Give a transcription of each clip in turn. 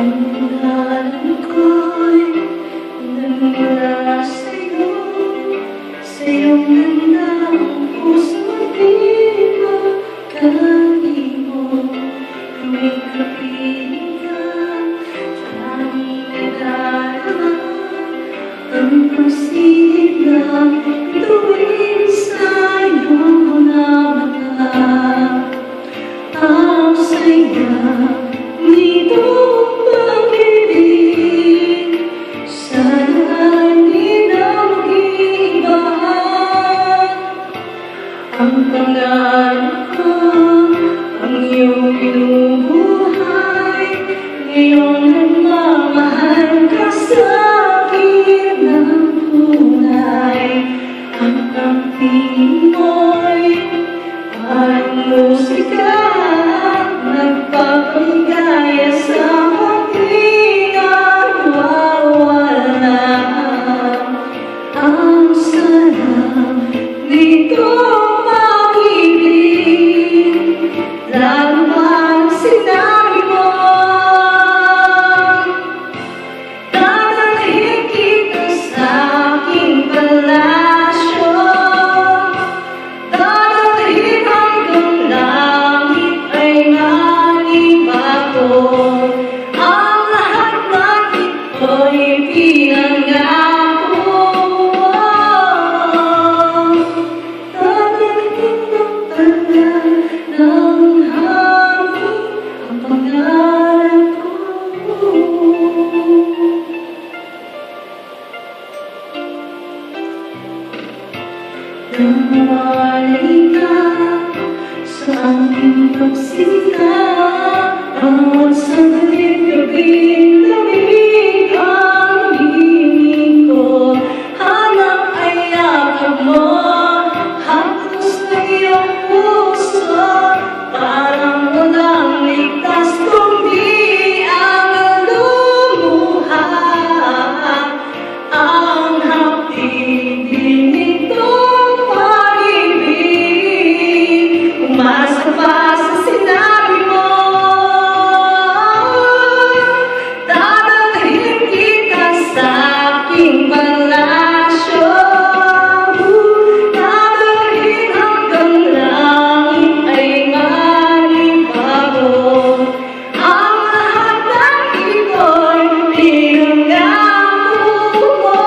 Ang alam ko'y nagmula sa'yo, sa iyong ganda ang puso't di magkahimo. May kapiling ka, siyang nagdarama, ang pagsilip ng tuwing sa iyong mga mata. Ang saya nitong pag-ibig, sana'y di na mag-iibahan. Ang pangarap ko, ang iyong binubuhay, ngayon nagmamahal ka sa akin ng tunay. Ang pagtingin mo'y parang musika, nagpapagaya sa aking nawawala. Ang sarap nitong pag-ibig, lalo pag sinabi mo, dadalhin kita sa aking palasyo, dadalhin hanggang langit ay manibago. Ang lahat ng ito'y pinangako. Dadalhin ng pala ng hangin ang pangarap ko. Nawalay ka sa aking pagsisikap, bawat saglit gabing lamig ang hingin ko. Hanap ay yakap mo, hapos na iyong puso, parang walang ligtas kundi ang lumuha. Ang haptig din nitong pag-ibig, umasa pa sa sinabi mo, dadalhin kita sa aking palasyo, dadalhin hanggang langit ay manibago. Ang lahat ng ito'y pinangako mo,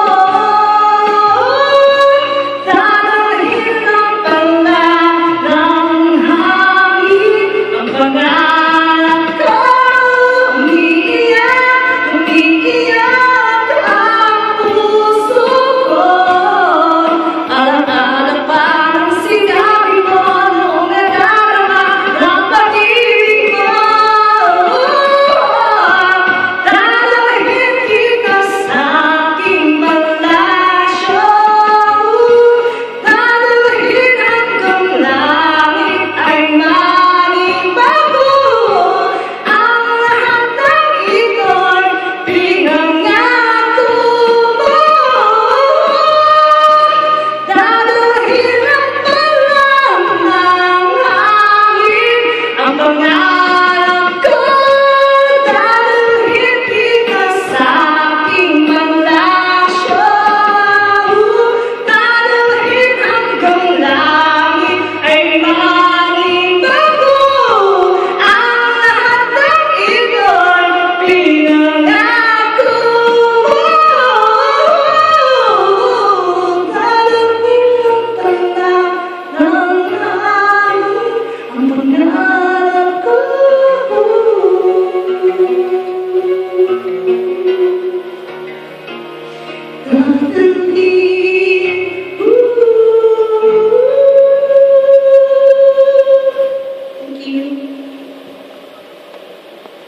dadalhin ng pala ng hangin ang pangarap ko. Umiiyak ang puso ko, alang-alang parang sinabi mo noong nadarama ng pag-ibig mo. Dadalhin kita sa aking palasyo, dadalhin hanggang langit ay manibago. Ang lahat ng ito'y pinangako mo, dadalhin ng palang ng hangin ang pangarap ko. Dadalhin kita sa aking palasyo, dadalhin hanggang langit ay manibago. Ang lahat ng ito'y pinangako mo, dadalhin ng pala ng hangin ang pangarap ko. Dadalhin